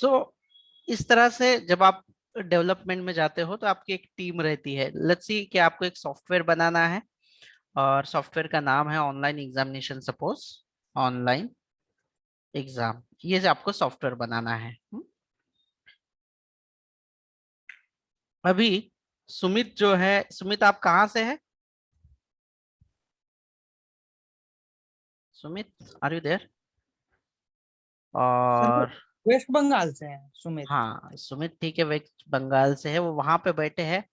सो इस तरह से जब आप डेवलपमेंट में जाते हो तो आपकी एक टीम रहती है। लेट्स सी कि आपको एक सॉफ्टवेयर बनाना है और सॉफ्टवेयर का नाम है online examination, suppose online exam, ये जो आपको सॉफ्टवेयर बनाना है। अभी सुमित जो है, सुमित आप कहाँ से है? Sumit, are you there? Sir वो और वेस्ट बंगाल से है सुमित। हाँ, सुमित ठीक है, वेस्ट बंगाल से है, वो वहां पे बैठे हैं।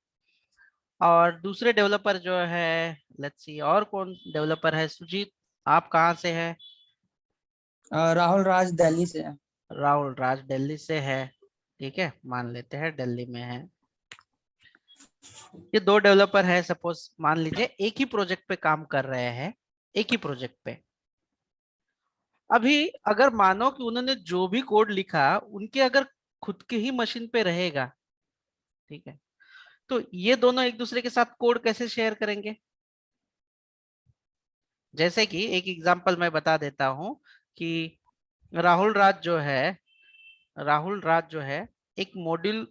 और दूसरे डेवलपर जो है, लेट्स सी और कौन डेवलपर है? सुजीत, आप कहाँ से है? राहुल राज दिल्ली से है। राहुल राज दिल्ली से है, ठीक है, मान लेते हैं दिल्ली में है। ये दो डेवलपर है, सपोज मान लीजिए एक ही प्रोजेक्ट पे काम कर रहे हैं, एक ही प्रोजेक्ट पे। अभी अगर मानो कि उन्होंने जो भी कोड लिखा उनके अगर खुद के ही मशीन पे रहेगा, ठीक है, तो ये दोनों एक दूसरे के साथ कोड कैसे शेयर करेंगे? जैसे कि एक एग्जांपल मैं बता देता हूं कि राहुल राज जो है, राहुल राज जो है एक मॉड्यूल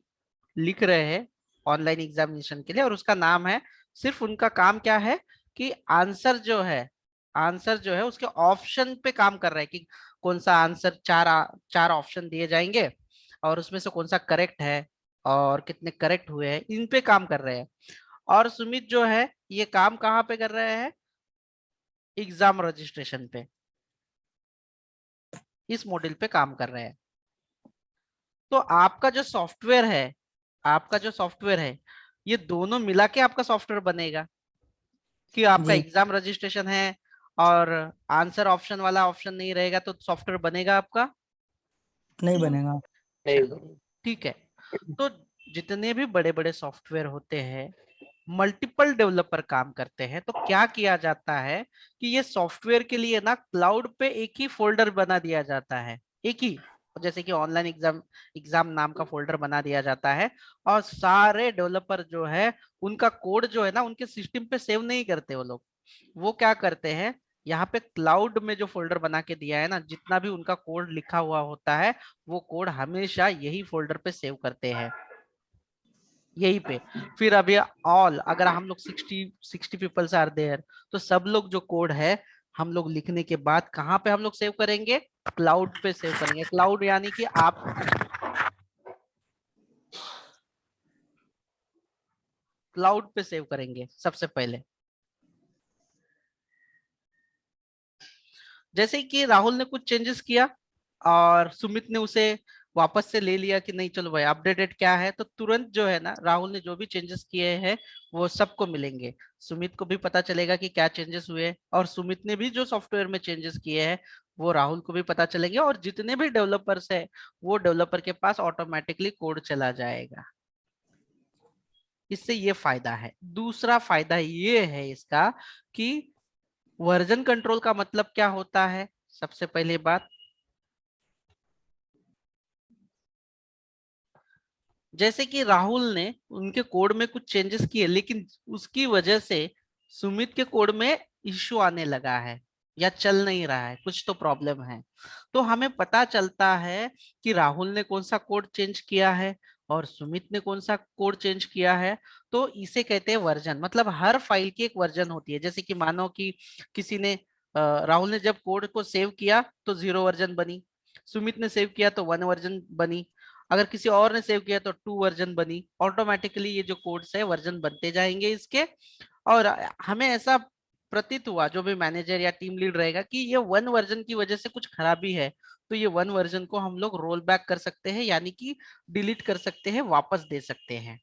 लिख रहे हैं ऑनलाइन एग्जामिनेशन के लिए, और उसका नाम है, सिर्फ उनका काम क्या है कि आंसर जो है, आंसर जो है उसके ऑप्शन पे काम कर रहा है कि कौन सा आंसर, चार ऑप्शन दिए जाएंगे और उसमें से कौन सा करेक्ट है और कितने करेक्ट हुए हैं, इन पे काम कर रहे हैं। और सुमित जो है ये काम कहाँ पे कर रहे हैं? एग्जाम रजिस्ट्रेशन पे, इस मॉड्यूल पे काम कर रहे हैं। तो आपका जो सॉफ्टवेयर है, आपका जो सॉफ्टवेयर है, ये दोनों मिला के आपका सॉफ्टवेयर बनेगा कि आपका जी एग्जाम रजिस्ट्रेशन है और आंसर ऑप्शन वाला ऑप्शन नहीं रहेगा तो सॉफ्टवेयर बनेगा आपका? नहीं बनेगा। चलो ठीक है। तो जितने भी बड़े बड़े सॉफ्टवेयर होते हैं, मल्टीपल डेवलपर काम करते हैं, तो क्या किया जाता है कि ये सॉफ्टवेयर के लिए ना क्लाउड पे एक ही फोल्डर बना दिया जाता है, एक ही, जैसे कि ऑनलाइन एग्जाम, एग्जाम नाम का फोल्डर बना दिया जाता है। और सारे डेवलपर जो है उनका कोड जो है ना उनके सिस्टम पे सेव नहीं करते वो लोग। वो क्या करते हैं, यहाँ पे क्लाउड में जो फोल्डर बना के दिया है ना, जितना भी उनका कोड लिखा हुआ होता है वो कोड हमेशा यही फोल्डर पे सेव करते हैं, यही पे। फिर अभी ऑल, अगर हम लोग 60 पीपल्स आर देयर, तो सब लोग जो कोड है हम लोग लिखने के बाद कहाँ पे हम लोग सेव करेंगे? क्लाउड पे सेव करेंगे। क्लाउड यानी कि आप क्लाउड पे सेव करेंगे सबसे पहले। जैसे कि राहुल ने कुछ चेंजेस किया और सुमित ने उसे वापस से ले लिया कि नहीं चलो भाई अपडेटेड क्या है, तो तुरंत जो है ना राहुल ने जो भी चेंजेस किए हैं वो सबको मिलेंगे। सुमित को भी पता चलेगा कि क्या चेंजेस हुए, और सुमित ने भी जो सॉफ्टवेयर में चेंजेस किए हैं वो राहुल को भी पता चलेंगे, और जितने भी डेवलपर्स है वो डेवलपर के पास ऑटोमेटिकली कोड चला जाएगा। इससे ये फायदा है। दूसरा फायदा ये है इसका कि वर्जन कंट्रोल का मतलब क्या होता है? सबसे पहली बात, जैसे कि राहुल ने उनके कोड में कुछ चेंजेस किए लेकिन उसकी वजह से सुमित के कोड में इश्यू आने लगा है या चल नहीं रहा है, कुछ तो प्रॉब्लम है, तो हमें पता चलता है कि राहुल ने कौन सा कोड चेंज किया है और सुमित ने कौन सा कोड चेंज किया है। तो इसे कहते हैं वर्जन। मतलब हर फाइल की एक वर्जन होती है। जैसे कि मानो कि किसी ने राहुल ने जब कोड को सेव किया तो 0 वर्जन बनी, सुमित ने सेव किया तो 1 वर्जन बनी, अगर किसी और ने सेव किया तो 2 वर्जन बनी। ऑटोमेटिकली ये जो कोड्स है वर्जन बनते जाएंगे इसके। और हमें ऐसा प्रतीत हुआ, जो भी मैनेजर या टीम लीड रहेगा, कि ये 1 वर्जन की वजह से कुछ खराबी है, तो ये 1 वर्जन को हम लोग रोल बैक कर सकते हैं, यानी कि डिलीट कर सकते हैं, वापस दे सकते हैं।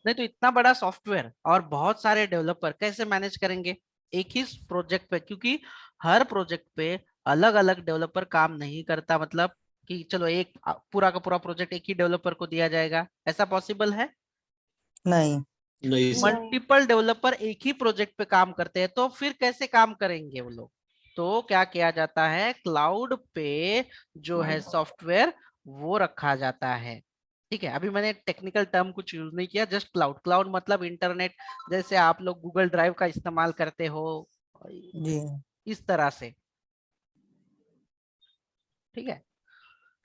नहीं तो इतना बड़ा सॉफ्टवेयर और बहुत सारे डेवलपर कैसे मैनेज करेंगे एक ही प्रोजेक्ट पे? क्योंकि हर प्रोजेक्ट पे अलग अलग डेवलपर काम नहीं करता। मतलब कि चलो एक पूरा का पूरा प्रोजेक्ट एक ही डेवलपर को दिया जाएगा, ऐसा पॉसिबल है? नहीं। नहीं सर। मल्टीपल डेवलपर एक ही प्रोजेक्ट पे काम करते हैं, तो फिर कैसे काम करेंगे वो लोग? तो क्या किया जाता है, क्लाउड पे जो है सॉफ्टवेयर वो रखा जाता है। ठीक है, अभी मैंने टेक्निकल टर्म कुछ यूज नहीं किया, जस्ट क्लाउड। क्लाउड मतलब इंटरनेट, जैसे आप लोग गूगल ड्राइव का इस्तेमाल करते हो, जी इस तरह से। ठीक है,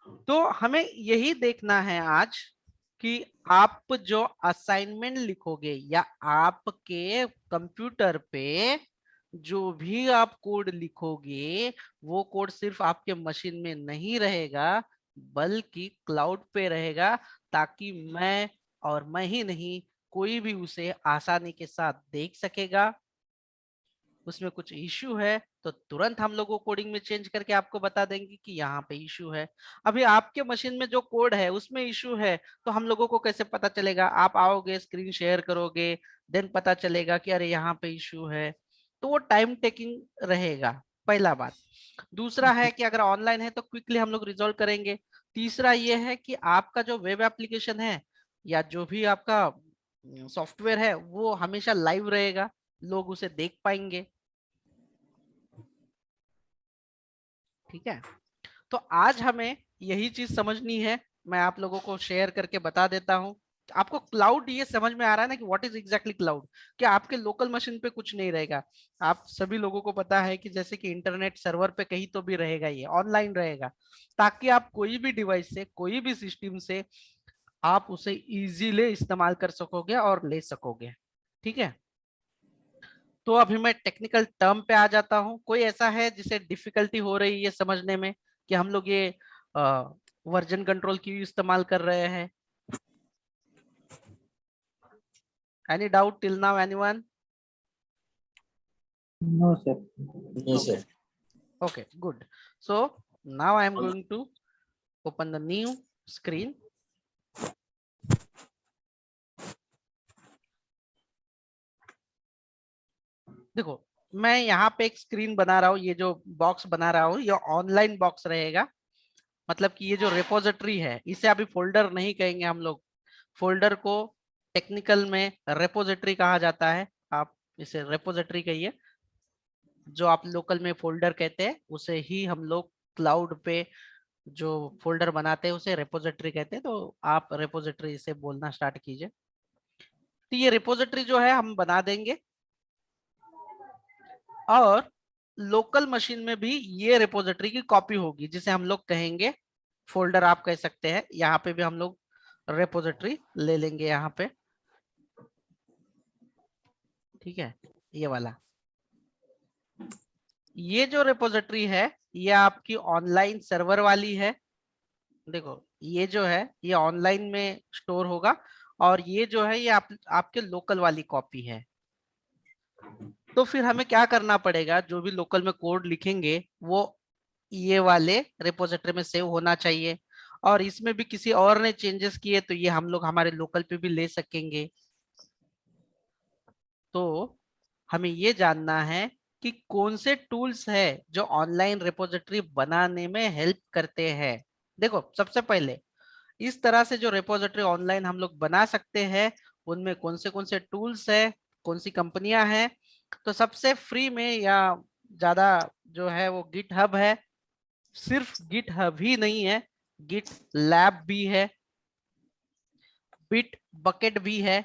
तो हमें यही देखना है आज कि आप जो असाइनमेंट लिखोगे या आपके कंप्यूटर पे जो भी आप कोड लिखोगे, वो कोड सिर्फ आपके मशीन में नहीं रहेगा, बल्कि क्लाउड पे रहेगा, ताकि मैं ही नहीं, कोई भी उसे आसानी के साथ देख सकेगा। उसमें कुछ इश्यू है तो तुरंत हम लोग वो कोडिंग में चेंज करके आपको बता देंगे कि यहाँ पे इश्यू है। अभी आपके मशीन में जो कोड है उसमें इश्यू है, तो हम लोगों को कैसे पता चलेगा? आप आओगे, स्क्रीन शेयर करोगे, देन पता चलेगा कि अरे यहाँ पे इश्यू है। तो वो टाइम टेकिंग रहेगा, पहला बात। दूसरा है कि अगर ऑनलाइन है तो क्विकली हम लोग रिजॉल्व करेंगे। तीसरा ये है कि आपका जो वेब एप्लीकेशन है या जो भी आपका सॉफ्टवेयर है वो हमेशा लाइव रहेगा, लोग उसे देख पाएंगे। ठीक है, तो आज हमें यही चीज समझनी है। मैं आप लोगों को शेयर करके बता देता हूँ। आपको क्लाउड ये समझ में आ रहा है ना कि व्हाट इज एग्जैक्टली क्लाउड? कि आपके लोकल मशीन पे कुछ नहीं रहेगा। आप सभी लोगों को पता है कि जैसे कि इंटरनेट सर्वर पे कहीं तो भी रहेगा, ये ऑनलाइन रहेगा, ताकि आप कोई भी डिवाइस से, कोई भी सिस्टम से आप उसे इजीली इस्तेमाल कर सकोगे और ले सकोगे। ठीक है, तो अभी मैं टेक्निकल टर्म पे आ जाता हूँ। कोई ऐसा है जिसे डिफिकल्टी हो रही है समझने में कि हम लोग ये वर्जन कंट्रोल क्यों इस्तेमाल कर रहे हैं? Any doubt till now, anyone? No sir. No okay, sir. Okay, good. So now I am going to open the new screen. देखो, मैं यहाँ पे एक स्क्रीन बना रहा हूँ, ये जो बॉक्स बना रहा हूँ ये ऑनलाइन बॉक्स रहेगा। मतलब कि ये जो रेपोजिटरी है इसे अभी फोल्डर नहीं कहेंगे हम लोग। फोल्डर को टेक्निकल में रेपोजिटरी कहा जाता है। आप इसे रेपोजिटरी कहिए। जो आप लोकल में फोल्डर कहते हैं उसे ही हम लोग क्लाउड पे जो फोल्डर बनाते हैं उसे रेपोजिटरी कहते हैं। तो आप रेपोजिटरी से बोलना स्टार्ट कीजिए। तो ये रेपोजिटरी जो है हम बना देंगे, और लोकल मशीन में भी ये रेपोजिटरी की कॉपी होगी जिसे हम लोग कहेंगे फोल्डर, आप कह सकते हैं। यहाँ पे भी हम लोग रेपोजिटरी ले लेंगे यहाँ पे। ठीक है, ये वाला, ये जो रेपोजिटरी है ये आपकी ऑनलाइन सर्वर वाली है। देखो, ये जो है ये ऑनलाइन में स्टोर होगा, और ये जो है ये आपके लोकल वाली कॉपी है। तो फिर हमें क्या करना पड़ेगा? जो भी लोकल में कोड लिखेंगे वो ये वाले रिपोजिटरी में सेव होना चाहिए, और इसमें भी किसी और ने चेंजेस किए तो ये हम लोग हमारे लोकल पे भी ले सकेंगे। तो हमें ये जानना है कि कौन से टूल्स है जो ऑनलाइन रिपोजिटरी बनाने में हेल्प करते हैं। देखो, सबसे पहले इस तरह से जो रिपोजिटरी ऑनलाइन हम लोग बना सकते हैं उनमें कौन से टूल्स है, कौन सी कंपनियां हैं? तो सबसे फ्री में या ज्यादा जो है वो गिट हब है। सिर्फ गिट हब ही नहीं है, गिट लैब भी है, बिट बकेट भी है।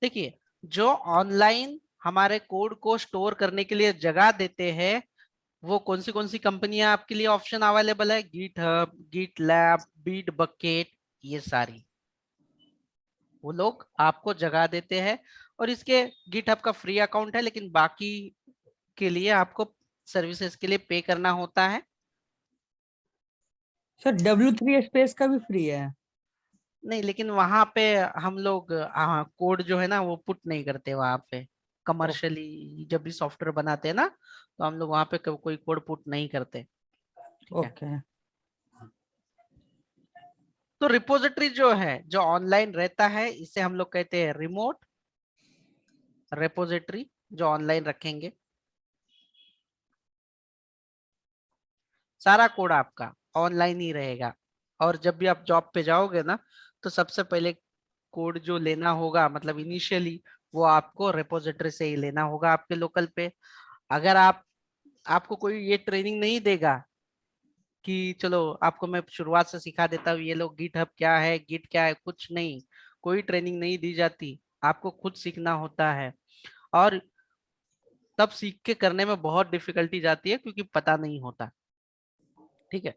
देखिए, जो ऑनलाइन हमारे कोड को स्टोर करने के लिए जगह देते हैं वो कौन सी कंपनियां आपके लिए ऑप्शन अवेलेबल है? GitHub, GitLab, Bitbucket, ये सारी वो लोग आपको जगह देते हैं। और इसके गिट हब का फ्री अकाउंट है, लेकिन बाकी के लिए आपको सर्विसेज के लिए पे करना होता है। सर W3 स्पेस का भी फ्री है। नहीं, लेकिन वहां पे हम लोग कोड जो है ना वो पुट नहीं करते वहां पे। ओ- कमर्शियली जब भी सॉफ्टवेयर बनाते हैं ना, तो हम लोग वहां पे कोई कोड पुट नहीं करते। ठीक है, ओके। तो रिपोजिटरी जो है जो ऑनलाइन रहता है इसे हम लोग कहते हैं रिमोट रिपोजिटरी, जो ऑनलाइन रखेंगे। सारा कोड आपका ऑनलाइन ही रहेगा। और जब भी आप जॉब पे जाओगे ना, तो सबसे पहले कोड जो लेना होगा, मतलब इनिशियली, वो आपको रिपोजिटरी से ही लेना होगा आपके लोकल पे। अगर आपको कोई ये ट्रेनिंग नहीं देगा कि चलो आपको मैं शुरुआत से सिखा देता हूँ, ये लोग गिट हब क्या है, गिट क्या है, कुछ नहीं। कोई ट्रेनिंग नहीं दी जाती, आपको खुद सीखना होता है। और तब सीख के करने में बहुत डिफिकल्टी जाती है क्योंकि पता नहीं होता। ठीक है।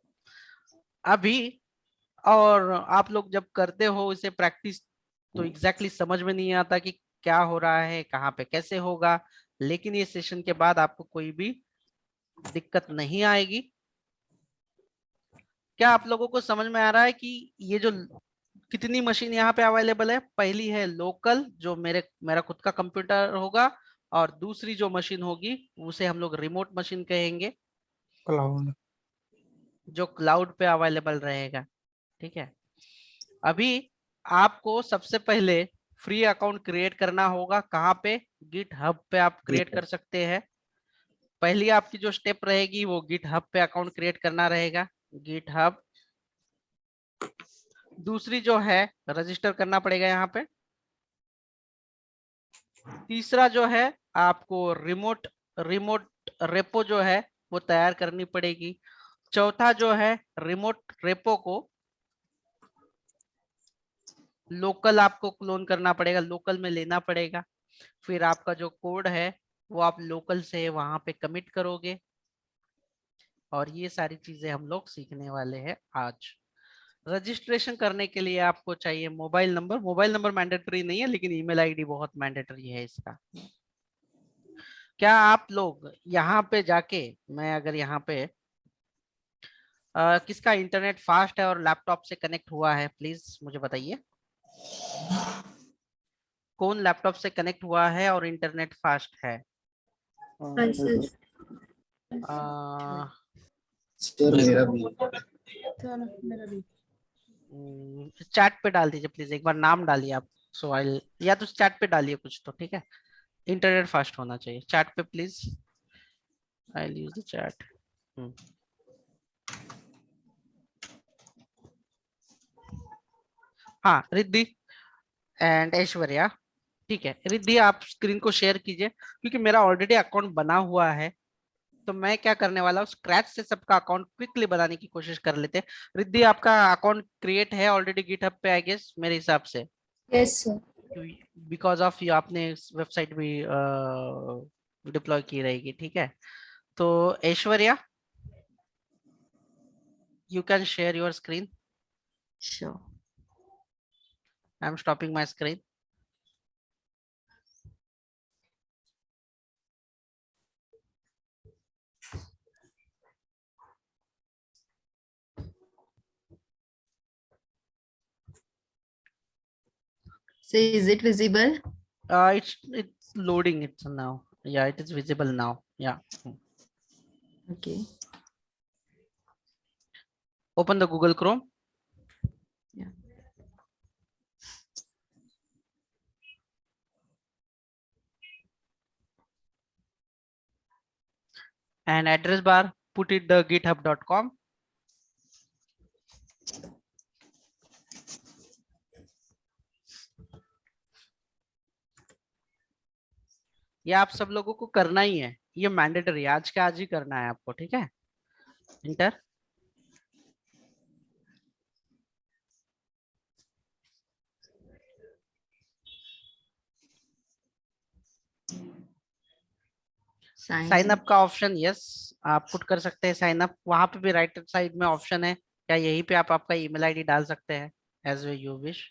अभी और आप लोग जब करते हो इसे प्रैक्टिस तो एग्जैक्टली समझ में नहीं आता कि क्या हो रहा है, कहाँ पे कैसे होगा, लेकिन ये सेशन के बाद आपको कोई भी दिक्कत नहीं आएगी। क्या आप लोगों को समझ में आ रहा है कि ये जो कितनी मशीन यहाँ पे अवेलेबल है? पहली है लोकल, जो मेरा खुद का कंप्यूटर होगा, और दूसरी जो मशीन होगी उसे हम लोग रिमोट मशीन कहेंगे, क्लाउड। जो क्लाउड पे अवेलेबल रहेगा। ठीक है। अभी आपको सबसे पहले फ्री अकाउंट क्रिएट करना होगा। कहाँ पे? गिट हब पे आप क्रिएट कर सकते हैं। पहली आपकी जो स्टेप रहेगी वो गिट हब पे अकाउंट क्रिएट करना रहेगा, गिट हब। दूसरी जो है रजिस्टर करना पड़ेगा यहाँ पे। तीसरा जो है आपको रिमोट रिमोट रेपो जो है वो तैयार करनी पड़ेगी। चौथा जो है रिमोट रेपो को लोकल आपको क्लोन करना पड़ेगा, लोकल में लेना पड़ेगा। फिर आपका जो कोड है वो आप लोकल से वहां पे कमिट करोगे। और ये सारी चीजें हम लोग सीखने वाले हैं आज। रजिस्ट्रेशन करने के लिए आपको चाहिए mobile number. Mobile number mandatory नहीं है, लेकिन ईमेल आईडी बहुत मैंडेटरी है इसका। क्या आप लोग यहाँ पे जाके, मैं अगर यहाँ पे किसका इंटरनेट फास्ट है और लैपटॉप से कनेक्ट हुआ है, प्लीज मुझे बताइए। कौन लैपटॉप से कनेक्ट हुआ है और इंटरनेट फास्ट है? सर अ, मेरा भी चैट पे डाल दीजिए प्लीज, एक बार नाम डालिए आप। सो आई, या तो चैट पे डालिए कुछ तो, ठीक है। इंटरनेट फास्ट होना चाहिए चैट पे please. I use the chat. हाँ, रिद्धि एंड ऐश्वर्या। ठीक है रिद्धि, आप स्क्रीन को शेयर कीजिए, क्योंकि मेरा ऑलरेडी अकाउंट बना हुआ है। तो मैं क्या करने वाला हूँ, स्क्रैच से सबका अकाउंट क्विकली बनाने की कोशिश कर लेते हैं। रिद्धि, आपका अकाउंट क्रिएट है ऑलरेडी गिटहब पे आई गेस, मेरे हिसाब से। Yes sir because of you आपने वेबसाइट भी डिप्लॉय की रहेगी, ठीक है। तो Aishwarya, you can share your screen. Sure I am stopping my screen. so is it visible It's loading it now. Yeah, it is visible now. Yeah. okay Open the Google Chrome. yeah And address bar, put it the github.com. ये आप सब लोगों को करना ही है, ये mandatory आज के आज ही करना है आपको, ठीक है। इंटर। साइन अप का ऑप्शन, यस, आप पुट कर सकते हैं साइन अप। वहां पे भी राइट साइड में ऑप्शन है, क्या यहीं पे आप आपका ईमेल आईडी डाल सकते हैं, एज यू विश।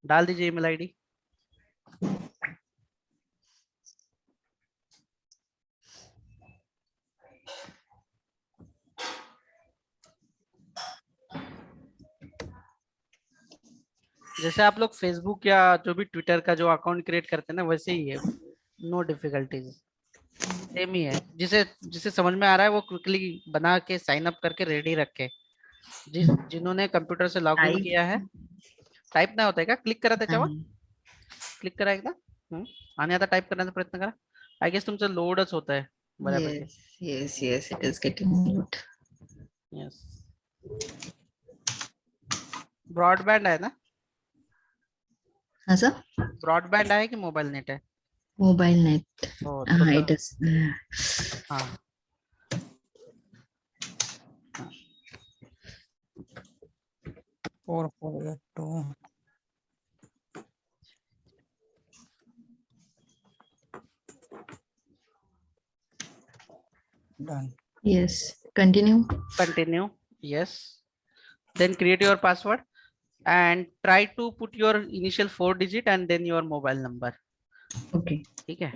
डाल दीजिए ईमेल आईडी। जैसे आप लोग फेसबुक या जो भी ट्विटर का जो अकाउंट क्रिएट करते हैं ना, वैसे ही है, नो डिफिकल्टीज, सेम ही है। जिसे जिसे समझ में आ रहा है वो क्विकली बना के साइन अप करके रेडी रखे। जिन्होंने कंप्यूटर से लॉग इन type किया है, टाइप ना होता है क्या? क्लिक करा त्याच्यावर, and क्लिक करा एकदा, आणि आता टाइप करण्याचा प्रयत्न करा। आय गेस तुमचं लोडच होत आहे बऱ्यापैकी। yes it is getting good yes, broadband आहे ना? हाँ सर ब्रॉडबँड आहे की मोबाईल नेट आहे? mobile net हो तो it is हाँ, 4482 done. Yes. Continue. Continue. Yes. Then create your password and try to put your initial 4 digit and then your mobile number. Okay. ठीक है.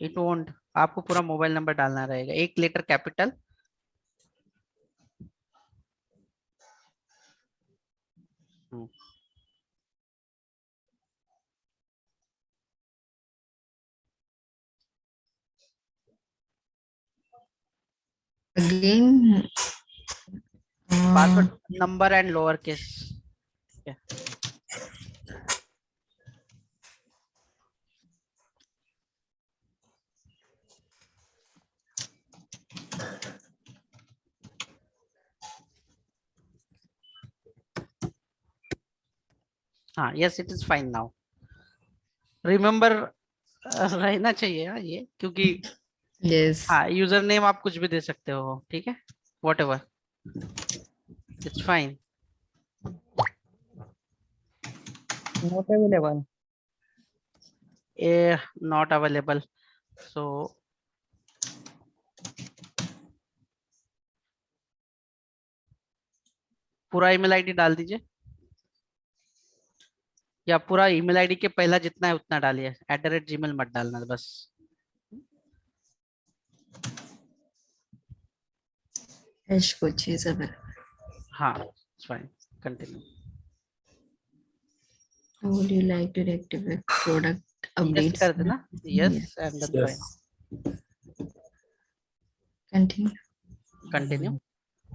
It won't. आपको पूरा मोबाइल नंबर डालना रहेगा. एक letter capital. Again. Password number and lower case. हाँ, yes it is fine now. Remember रहना चाहिए हाँ ये, क्योंकि Yes. हाँ यूजर नेम आप कुछ भी दे सकते हो. ठीक है, whatever, it's fine. Not available. Not available. So पूरा ईमेल आईडी डाल दीजिए, या पूरा ईमेल आईडी के पहला जितना है उतना डालिए. @gmail मत डालना बस. Hash coach is available. हाँ, fine. Continue. Would you like to reactivate product yes updates? कर देना. Yeah. Yes and then Yes. Fine. Continue. Continue.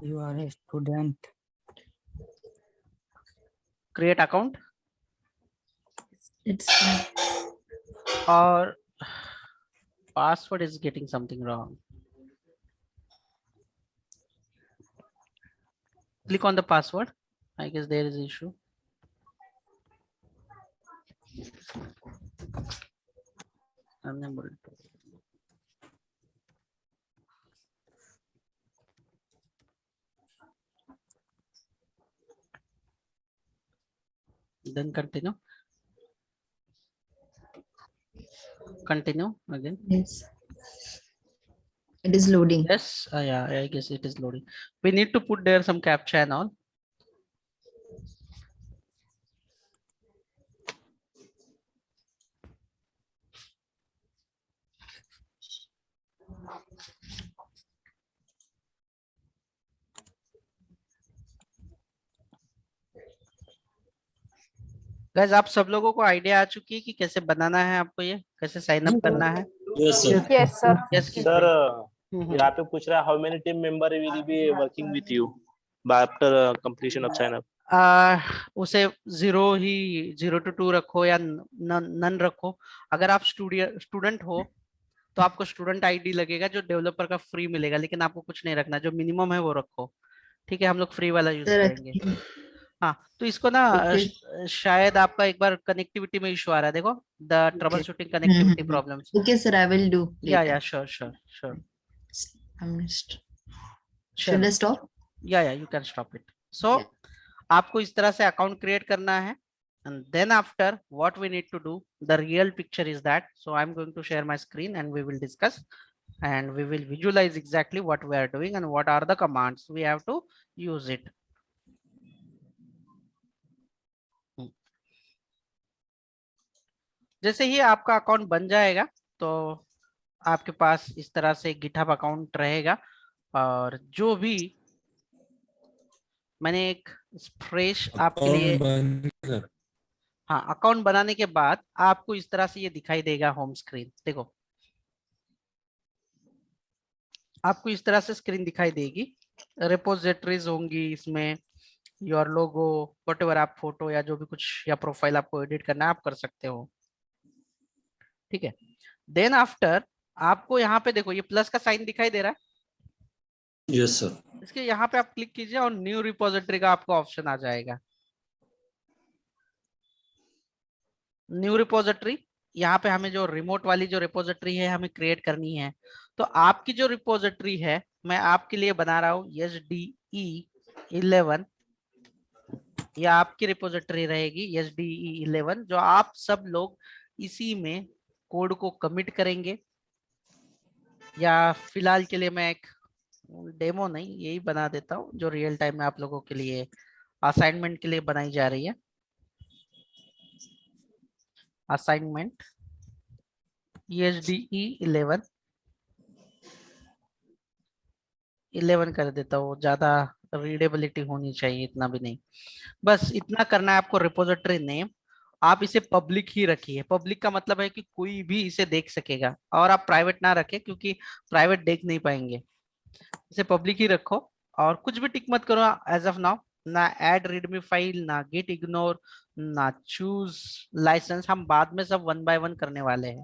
You are a student. Create account. It's fine. और password is getting something wrong. Click on the password. I guess there is issue. Unable to. Then continue. Continue again. Yes. It is loading. Yes, yeah, I guess it is loading. We need to put there some captcha and all. Guys, आप सब लोगों को idea आ चुकी है कि कैसे बनाना है, आपको ये कैसे साइन अप करना है. Yes, sir. Yes, sir. Yes, Sir, हम्म. यहाँ पे पूछ रहा है how many team member will be working with you after completion of sign up? उसे 0 to 2 रखो या नन रखो. अगर आप स्टूडेंट हो तो आपको स्टूडेंट आईडी लगेगा जो डेवलपर का फ्री मिलेगा, लेकिन आपको कुछ नहीं रखना. जो मिनिमम है वो रखो. ठीक है, हम लोग फ्री वाला यूज Sir, करेंगे. हाँ, तो इसको ना Okay. शायद आपका एक बार कनेक्टिविटी में इशू आ रहा है. देखो, the trouble shooting connectivity problems. Okay, sir, I will do. या later. Sure. I'm just. Should I stop? या यू कैन स्टॉप इट. सो आपको इस तरह से अकाउंट क्रिएट करना है. And then after, what we need to do, the real picture is that. So I'm going to share my screen and we will discuss and we will visualize exactly what we are doing and what are the commands we have to use it. जैसे ही आपका account बन जाएगा तो आपके पास इस तरह से GitHub account रहेगा, और जो भी मैंने एक फ्रेश आपके लिए. हाँ, अकाउंट बनाने के बाद आपको इस तरह से ये दिखाई देगा होम स्क्रीन. देखो, आपको इस तरह से स्क्रीन दिखाई देगी. रिपोजिटरीज होंगी इसमें, योर लोगो, व्हाटएवर आप फोटो या जो भी कुछ या प्रोफाइल आपको एडिट करना है आप कर सकते हो. ठीक है. देन आफ्टर आपको यहाँ पे देखो ये प्लस का साइन दिखाई दे रहा है. Yes, sir. इसके यहाँ पे आप क्लिक कीजिए और न्यू रिपोजिटरी का आपको ऑप्शन आ जाएगा. न्यू रिपोजिटरी, यहाँ पे हमें जो रिमोट वाली जो रिपोजिटरी है हमें क्रिएट करनी है. तो आपकी जो रिपोजिटरी है मैं आपके लिए बना रहा हूँ SDE11, या आपकी रिपोजिटरी रहेगी SDE11, जो आप सब लोग इसी में कोड को कमिट करेंगे। या फिलहाल के लिए मैं एक डेमो नहीं, यही बना देता हूँ जो रियल टाइम में आप लोगों के लिए असाइनमेंट के लिए बनाई जा रही है। असाइनमेंट SDE11 कर देता हूँ, ज्यादा रीडेबिलिटी होनी चाहिए, इतना भी नहीं, बस इतना करना है आपको। रिपोजिटरी नेम आप इसे पब्लिक ही रखिए। पब्लिक का मतलब है कि कोई भी इसे देख सकेगा, और आप प्राइवेट ना रखें क्योंकि प्राइवेट देख नहीं पाएंगे। इसे पब्लिक ही रखो और कुछ भी टिक मत करो एज ऑफ नाउ, ना ऐड रीडमी फाइल, ना गिट इग्नोर, ना चूज लाइसेंस, हम बाद में सब 1 बाय 1 करने वाले हैं।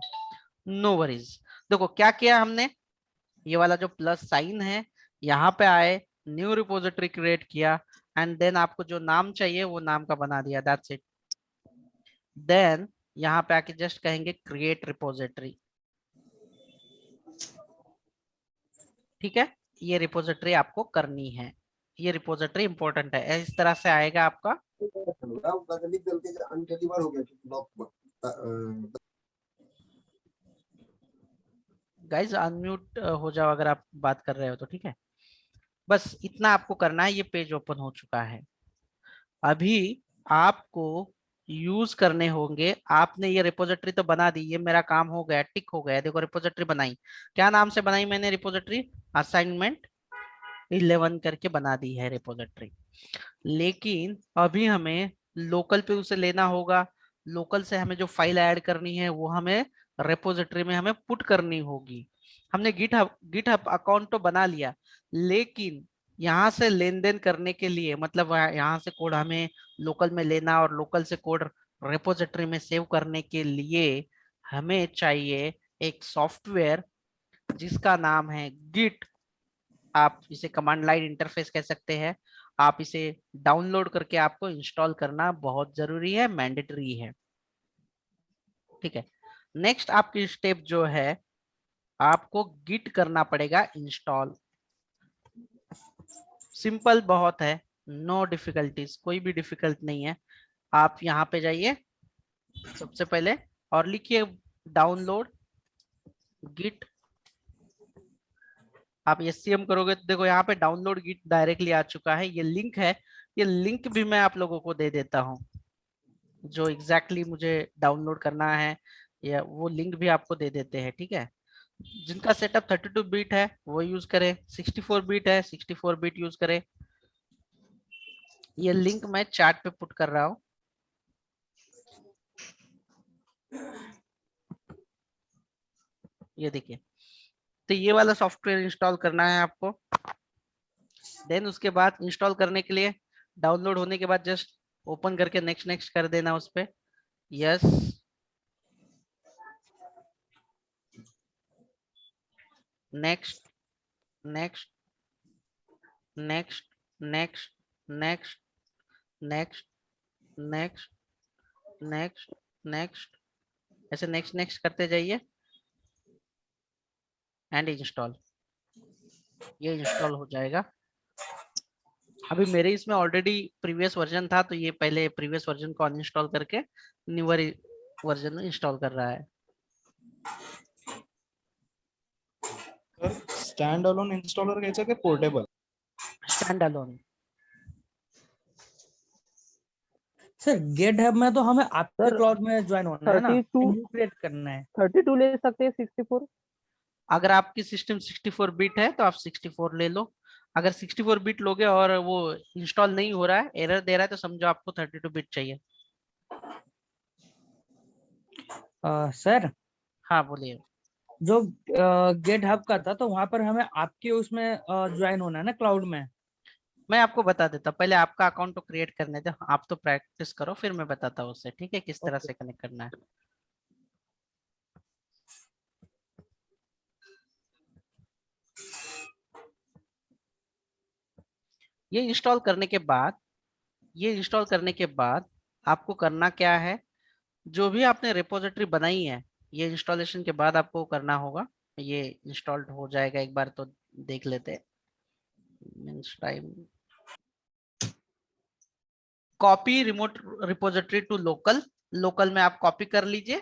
No worries. देखो क्या किया हमने, ये वाला जो प्लस साइन है यहाँ पे आए, न्यू रिपोजिटरी क्रिएट किया, एंड देन आपको जो नाम चाहिए वो नाम का बना दिया, दैट्स इट। देन यहाँ पे आके जस्ट कहेंगे क्रिएट रिपोजिटरी। ठीक है, ये रिपोजिटरी आपको करनी है, ये रिपोजिटरी इंपॉर्टेंट है। इस तरह से आएगा आपका। गाइज अनम्यूट हो जाओ अगर आप बात कर रहे हो तो, ठीक है। बस इतना आपको करना है, ये पेज ओपन हो चुका है। अभी आपको यूज करने होंगे। आपने ये रिपोजिटरी तो बना दी, ये मेरा काम हो गया, टिक हो गया। देखो रिपोजिटरी बनाई, क्या नाम से बनाई मैंने रिपोजिटरी? असाइनमेंट 11 करके बना दी है रिपोजिटरी। लेकिन अभी हमें लोकल पे उसे लेना होगा। लोकल से हमें जो फाइल ऐड करनी है वो हमें रिपोजिटरी में हमें पुट करनी होगी। हमने गिटहब अकाउंट तो बना लिया, लेकिन यहाँ से लेन देन करने के लिए, मतलब यहाँ से कोड हमें लोकल में लेना और लोकल से कोड रिपोजिटरी में सेव करने के लिए हमें चाहिए एक सॉफ्टवेयर जिसका नाम है गिट। आप इसे कमांड लाइन इंटरफेस कह सकते हैं। आप इसे डाउनलोड करके आपको इंस्टॉल करना बहुत जरूरी है, मैंडेटरी है। ठीक है, नेक्स्ट आपकी स्टेप जो है, आपको गिट करना पड़ेगा इंस्टॉल। सिंपल बहुत है, नो डिफिकल्टीज, कोई भी डिफिकल्ट नहीं है। आप यहाँ पे जाइए सबसे पहले और लिखिए डाउनलोड गिट। आप SCM करोगे तो देखो यहाँ पे डाउनलोड गिट डायरेक्टली आ चुका है। ये लिंक है, ये लिंक भी मैं आप लोगों को दे देता हूँ, जो एग्जैक्टली मुझे डाउनलोड करना है, या वो लिंक भी आपको दे देते हैं। ठीक है, जिनका सेटअप 32 बिट है वो यूज करें, 64 बिट है 64 बिट यूज करें। ये लिंक मैं चैट पे पुट कर रहा हूँ। ये देखिए, तो ये वाला सॉफ्टवेयर इंस्टॉल करना है आपको। देन उसके बाद इंस्टॉल करने के लिए, डाउनलोड होने के बाद जस्ट ओपन करके नेक्स्ट नेक्स्ट कर देना उस पे। Yes, next next next next next next next next next, ऐसे नेक्स्ट नेक्स्ट करते जाइए एंड इंस्टॉल। ये इंस्टॉल हो जाएगा। अभी मेरे इसमें ऑलरेडी प्रीवियस वर्जन था, तो ये पहले प्रीवियस वर्जन को अनइंस्टॉल करके न्यूअर वर्जन इंस्टॉल कर रहा है। स्टैंड अलोन इंस्टॉलर घ्यायचं की portable? Stand alone. Sir GitHub में तो हमें आपके सर, क्लाउड में ज्वाइन होना है ना, 32 न्यू क्रिएट करना है। 32 ले सकते हैं 64? अगर आपकी सिस्टम 64 बिट है तो आप 64 ले लो। अगर 64 बिट लोगे और वो इंस्टॉल नहीं हो रहा है, एरर दे रहा है, तो समझो आपको 32 बिट चाहिए। सर हाँ बोलिए। जो GitHub का था, तो वहां पर हमें आपके उसमें ज्वाइन होना है ना, क्लाउड में। मैं आपको बता देता हूँ, पहले आपका अकाउंट तो क्रिएट करने दो, आप तो प्रैक्टिस करो, फिर मैं बताता हूँ उससे, ठीक है, किस तरह से कनेक्ट करना है। ये इंस्टॉल करने के बाद, ये इंस्टॉल करने के बाद आपको करना क्या है, जो भी आपने रिपोजिटरी बनाई है, ये इंस्टॉलेशन के बाद आपको करना होगा। ये इंस्टॉल्ड हो जाएगा, एक बार तो देख लेते हैं। Means time copy remote repository to local, local में आप कॉपी कर लीजिए,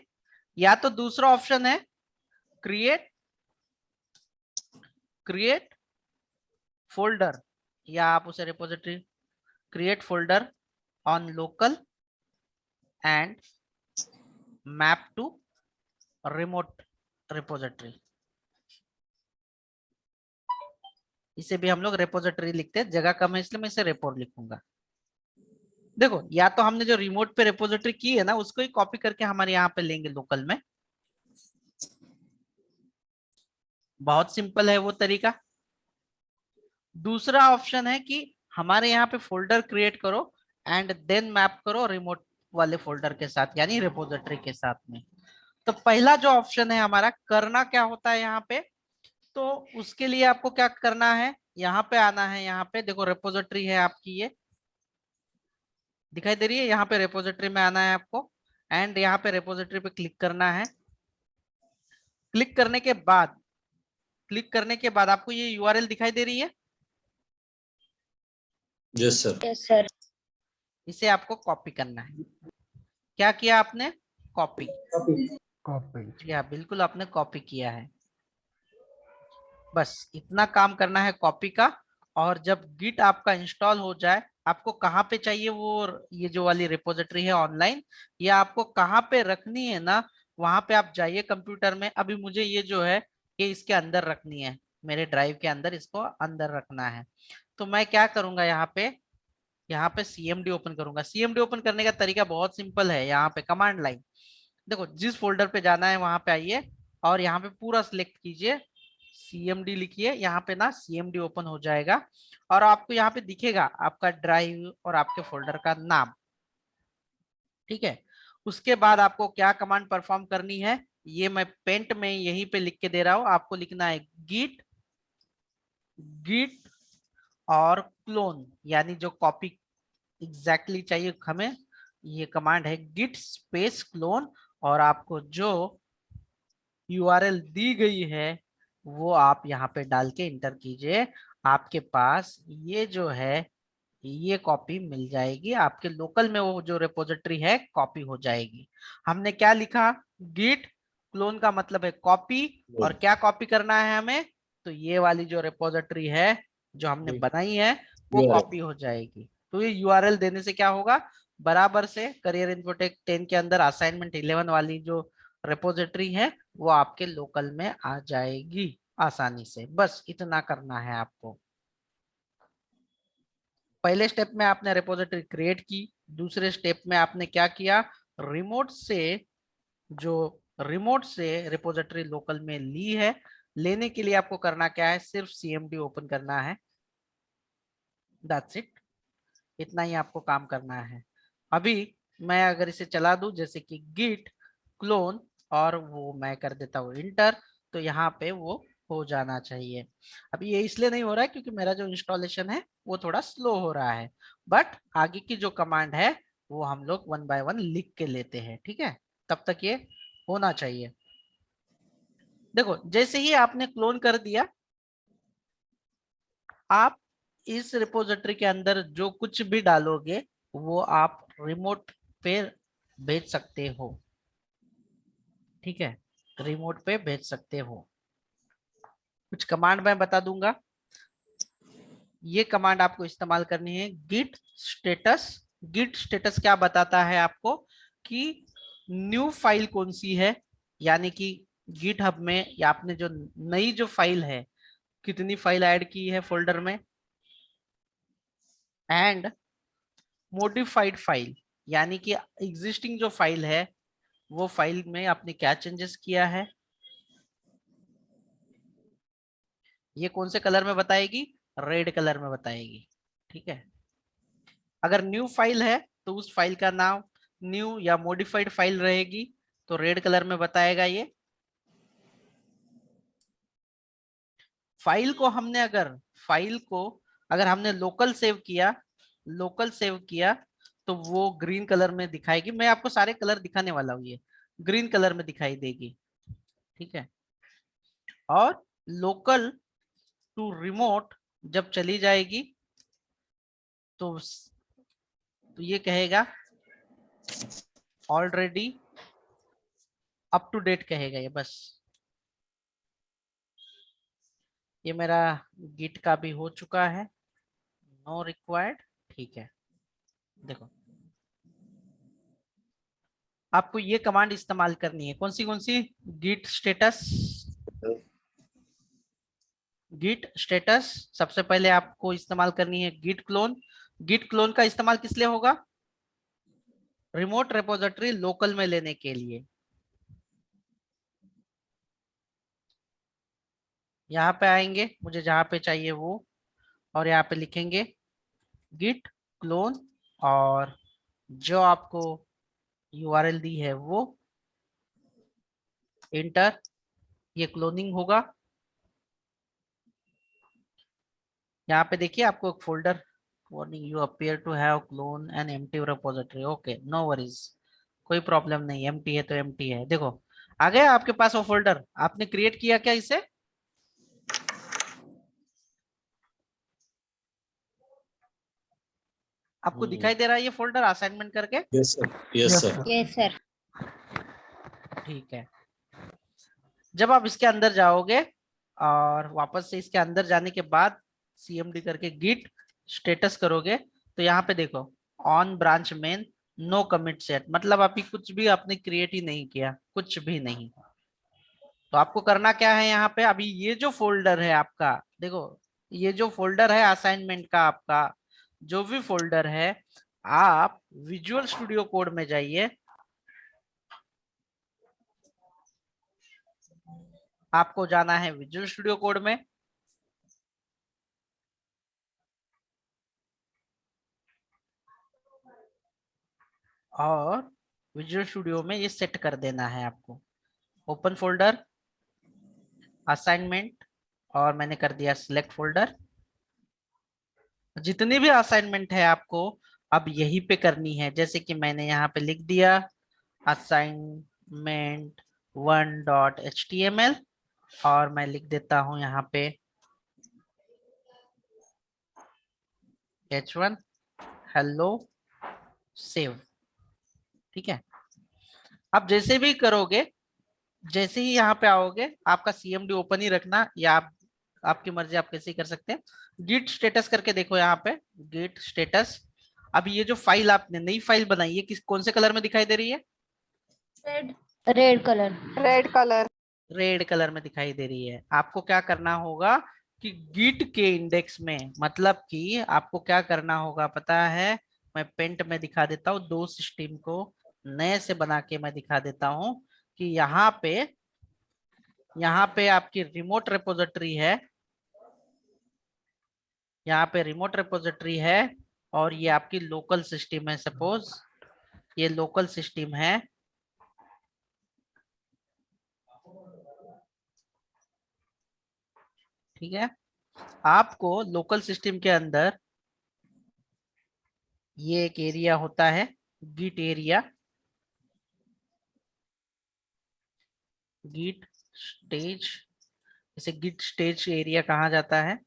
या तो दूसरा ऑप्शन है क्रिएट फोल्डर, या आप उसे repository create folder on local and map to remote repository. इसे भी हम लोग रिपोजिटरी लिखते हैं, जगह कम है इसलिए मैं इसे रिपोर्ट लिखूंगा। देखो, या तो हमने जो रिमोट पे रिपोजिटरी की है ना, उसको ही कॉपी करके हमारे यहाँ पे लेंगे लोकल में। बहुत सिंपल है वो तरीका। दूसरा ऑप्शन है कि हमारे यहाँ पे फोल्डर क्रिएट करो एंड देन मैप करो रिमोट वाले फोल्डर के साथ, यानी रिपोजिटरी के साथ में। तो पहला जो ऑप्शन है हमारा, करना क्या होता है यहाँ पे, तो उसके लिए आपको क्या करना है, यहाँ पे आना है। यहाँ पे देखो रिपोजिटरी है आपकी, ये दिखाई दे रही है, यहाँ पे रिपोजिटरी में आना है आपको एंड यहाँ पे रिपोजिटरी पे क्लिक करना है। क्लिक करने के बाद आपको ये यूआरएल दिखाई दे रही है, यस सर। इसे आपको कॉपी करना है। क्या किया आपने, कॉपी। जी हाँ, बिल्कुल आपने कॉपी किया है। बस इतना काम करना है कॉपी का। और जब गिट आपका इंस्टॉल हो जाए, आपको कहाँ पे चाहिए वो, ये जो वाली रिपोजिटरी है ऑनलाइन, या आपको कहाँ पे रखनी है ना, वहां पे आप जाइए कंप्यूटर में। अभी मुझे ये जो है ये इसके अंदर रखनी है, मेरे ड्राइव के अंदर इसको अंदर रखना है। तो मैं क्या करूंगा, यहाँ पे सीएमडी ओपन करूंगा। सीएमडी ओपन करने का तरीका बहुत सिंपल है, यहाँ पे कमांड लाइन, देखो जिस फोल्डर पे जाना है वहां पे आइए और यहाँ पे पूरा सिलेक्ट कीजिए, सीएमडी लिखिए, यहाँ पे ना सीएमडी ओपन हो जाएगा और आपको यहाँ पे दिखेगा आपका ड्राइव और आपके फोल्डर का नाम। ठीक है, उसके बाद आपको क्या कमांड परफॉर्म करनी है, ये मैं पेंट में यहीं पे लिख के दे रहा हूं। आपको लिखना है गिट और क्लोन, यानी जो कॉपी एग्जैक्टली चाहिए हमें, ये कमांड है गिट स्पेस क्लोन। और आपको जो यूआरएल दी गई है वो आप यहाँ पे डाल के इंटर कीजिए, आपके पास ये जो है ये कॉपी मिल जाएगी आपके लोकल में, वो जो रिपोजिटरी है कॉपी हो जाएगी। हमने क्या लिखा, गिट क्लोन का मतलब है कॉपी, और क्या कॉपी करना है हमें, तो ये वाली जो रिपोजिटरी है जो हमने बनाई है वो कॉपी हो जाएगी। तो ये यूआरएल देने से क्या होगा, बराबर से करियर इन्फोटेक 10 के अंदर असाइनमेंट 11 वाली जो रिपोजिटरी है वो आपके लोकल में आ जाएगी आसानी से। बस इतना करना है आपको। पहले स्टेप में आपने रिपोजिटरी क्रिएट की, दूसरे स्टेप में आपने क्या किया, रिमोट से रिपोजिटरी लोकल में ली है। लेने के लिए आपको करना क्या है, सिर्फ सीएमडी ओपन करना है, दैट्स इट। इतना ही आपको काम करना है। अभी मैं अगर इसे चला दूं, जैसे कि गिट क्लोन, और वो मैं कर देता हूँ इंटर, तो यहाँ पे वो हो जाना चाहिए। अभी ये इसलिए नहीं हो रहा है क्योंकि मेरा जो इंस्टॉलेशन है वो थोड़ा स्लो हो रहा है, बट आगे की जो कमांड है वो हम लोग 1 बाय 1 लिख के लेते हैं। ठीक है, तब तक ये होना चाहिए। देखो, जैसे ही आपने क्लोन कर दिया, आप इस रिपोजिटरी के अंदर जो कुछ भी डालोगे वो आप रिमोट पे भेज सकते हो। ठीक है, रिमोट पे भेज सकते हो। कुछ कमांड मैं बता दूंगा, ये कमांड आपको इस्तेमाल करनी है, गिट स्टेटस। गिट स्टेटस क्या बताता है आपको कि न्यू फाइल कौन सी है, यानी कि गिट हब में या आपने जो नई जो फाइल है, कितनी फाइल ऐड की है फोल्डर में, एंड मॉडिफाइड फाइल, यानी कि एग्जिस्टिंग जो फाइल है वो फाइल में आपने क्या चेंजेस किया है। ये कौन से कलर में बताएगी, रेड कलर में बताएगी। ठीक है, अगर न्यू फाइल है तो उस फाइल का नाम न्यू या मॉडिफाइड फाइल रहेगी, तो रेड कलर में बताएगा ये। फाइल को अगर हमने लोकल सेव किया तो वो ग्रीन कलर में दिखाएगी। मैं आपको सारे कलर दिखाने वाला हूँ, ये ग्रीन कलर में दिखाई देगी। ठीक है, और लोकल टू रिमोट जब चली जाएगी तो ये कहेगा ऑलरेडी अप टू डेट कहेगा ये बस। ये मेरा गिट का भी हो चुका है, नो रिक्वायर्ड। ठीक है, देखो आपको ये कमांड इस्तेमाल करनी है। कौन सी गिट स्टेटस। गिट स्टेटस सबसे पहले आपको इस्तेमाल करनी है गिट क्लोन। गिट क्लोन का इस्तेमाल किस लिए होगा? रिमोट रिपोजिटरी लोकल में लेने के लिए। यहाँ पे आएंगे, मुझे जहां पे चाहिए वो, और यहाँ पे लिखेंगे गिट क्लोन, और जो आपको यूआरएल दी है वो इंटर। ये क्लोनिंग होगा। यहाँ पे देखिए आपको एक folder warning, you appear to have clone an empty repository. Okay, no worries, कोई प्रॉब्लम नहीं, एम्प्टी है तो एम्प्टी है। देखो आ गया आपके पास वो फोल्डर। आपने क्रिएट किया क्या इसे? आपको दिखाई दे रहा है ये फोल्डर असाइनमेंट करके? Yes sir, yes sir. Yes, sir. ठीक है, जब आप इसके अंदर जाओगे और वापस से इसके अंदर जाने के बाद cmd करके गिट स्टेटस करोगे तो यहाँ पे देखो on branch main no commit set, मतलब अभी कुछ भी आपने क्रिएट ही नहीं किया, कुछ भी नहीं। तो आपको करना क्या है यहाँ पे, अभी ये जो फोल्डर है आपका, देखो ये जो फोल्डर है असाइनमेंट का, आपका जो भी फोल्डर है, आप विजुअल स्टूडियो कोड में जाइए। आपको जाना है विजुअल स्टूडियो कोड में, और विजुअल स्टूडियो में ये सेट कर देना है आपको। ओपन फोल्डर, असाइनमेंट, और मैंने कर दिया सिलेक्ट फोल्डर। जितनी भी असाइनमेंट है आपको अब यहीं पे करनी है, जैसे कि मैंने यहाँ पे लिख दिया असाइनमेंट 1.html, और मैं लिख देता हूं यहाँ पे h1 हेलो सेव। ठीक है, आप जैसे भी करोगे, जैसे ही यहाँ पे आओगे, आपका cmd ओपन ही रखना, या आपकी मर्जी, आप कैसे कर सकते हैं। गिट स्टेटस करके देखो यहाँ पे गिट स्टेटस। अभी ये जो फाइल आपने नई फाइल बनाई है, किस कौन से कलर में दिखाई दे रही है? Red color. Red colour. Red colour में दिखाई दे रही है। आपको क्या करना होगा कि गिट के इंडेक्स में, मतलब कि आपको क्या करना होगा पता है? मैं पेंट में दिखा देता हूँ, दो सिस्टम को नए से बना के मैं दिखा देता हूँ कि यहाँ पे आपकी रिमोट रिपोजिटरी है, यहाँ पे रिमोट रिपोजिटरी है, और ये आपकी लोकल सिस्टम है। सपोज ये लोकल सिस्टम है, ठीक है। आपको लोकल सिस्टम के अंदर ये एक एरिया होता है गिट एरिया, गिट स्टेज, इसे गिट स्टेज एरिया कहा जाता है।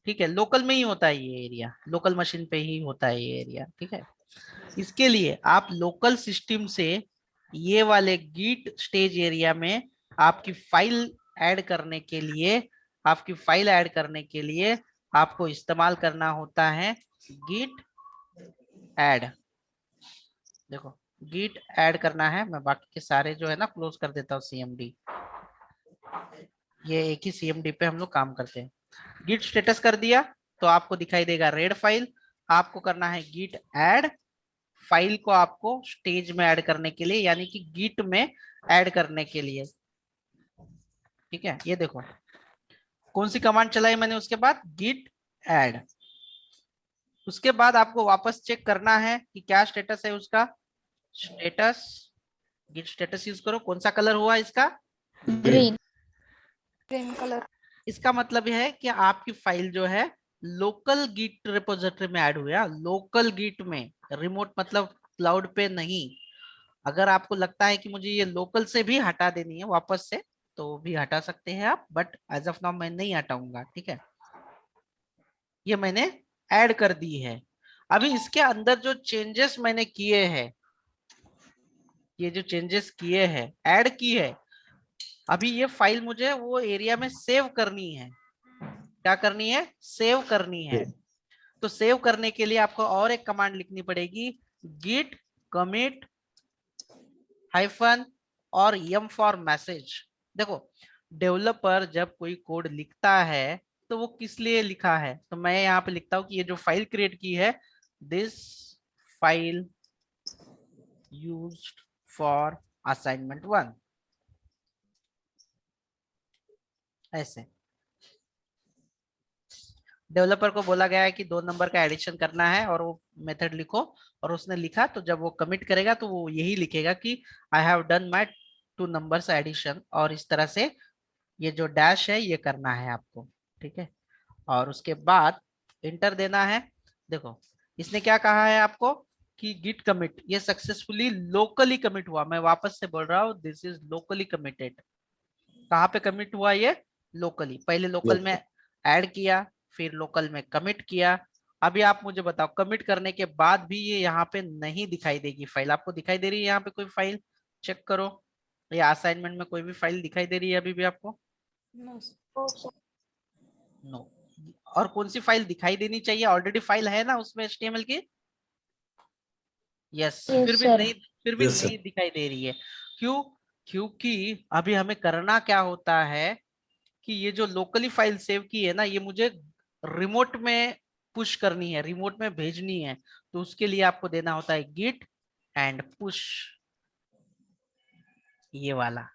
ठीक है, लोकल में ही होता है ये एरिया, लोकल मशीन पे ही होता है ये एरिया। ठीक है, इसके लिए आप लोकल सिस्टम से ये वाले गिट स्टेज एरिया में आपकी फाइल ऐड करने के लिए, आपको इस्तेमाल करना होता है गिट ऐड। देखो गिट ऐड करना है, मैं बाकी के सारे जो है ना क्लोज कर देता हूँ cmd। ये एक ही cmd पे हम लोग काम करते हैं। गिट स्टेटस कर दिया तो आपको दिखाई देगा रेड फाइल। आपको करना है गिट ऐड, फाइल को आपको स्टेज में ऐड करने के लिए, यानी कि गिट में ऐड करने के लिए। ठीक है, ये देखो कौन सी कमांड चलाई मैंने उसके बाद, गिट ऐड। उसके बाद आपको वापस चेक करना है कि क्या स्टेटस है उसका। स्टेटस, गिट स्टेटस यूज करो। कौन सा कलर हुआ इसका? Green. Green colour. इसका मतलब यह है कि आपकी फाइल जो है लोकल गिट रिपोजिटरी में ऐड हुआ, लोकल गिट में, रिमोट मतलब क्लाउड पे नहीं। अगर आपको लगता है कि मुझे ये लोकल से भी हटा देनी है वापस से, तो भी हटा सकते हैं आप, बट एज ऑफ नाउ मैं नहीं हटाऊंगा, ठीक है। ये मैंने ऐड कर दी है। अभी इसके अंदर जो चेंजेस मैंने किए हैं, ये जो चेंजेस किए हैं, ऐड की है, अभी ये फाइल मुझे वो एरिया में सेव करनी है। क्या करनी है? सेव करनी है। तो सेव करने के लिए आपको और एक कमांड लिखनी पड़ेगी, git commit हाइफन और m फॉर मैसेज। देखो, डेवलपर जब कोई कोड लिखता है तो वो किस लिए लिखा है, तो मैं यहाँ पे लिखता हूँ कि ये जो फाइल क्रिएट की है, this file used for assignment 1, ऐसे। डेवलपर को बोला गया है कि 2 नंबर का एडिशन करना है और वो मेथड लिखो, और उसने लिखा, तो जब वो कमिट करेगा तो वो यही लिखेगा कि I have done my 2 numbers addition, और इस तरह से ये जो डैश है ये करना है आपको, ठीक है। और उसके बाद इंटर देना है। देखो, इसने क्या कहा है आपको कि गिट कमिट ये सक्सेसफुली लोकली कमिट हुआ। मैं वापस से बोल रहा हूँ, दिस इज लोकली कमिटेड। कहाँ पे कमिट हुआ ये? लोकली। पहले लोकल में ऐड किया, फिर लोकल में कमिट किया। अभी आप मुझे बताओ, कमिट करने के बाद भी ये यहाँ पे नहीं दिखाई देगी फाइल। आपको दिखाई दे रही है यहाँ पे कोई फाइल? चेक करो, या असाइनमेंट में कोई भी फाइल दिखाई दे रही है अभी भी आपको? नो। और कौन सी फाइल दिखाई देनी चाहिए? ऑलरेडी फाइल है ना उसमें HTML की। यस, फिर भी नहीं, फिर भी नहीं दिखाई दे रही है। क्यों? क्योंकि अभी हमें करना क्या होता है कि ये जो लोकली फाइल सेव की है ना, ये मुझे रिमोट में पुश करनी है, रिमोट में भेजनी है। तो उसके लिए आपको देना होता है गिट एंड पुश, ये वाला,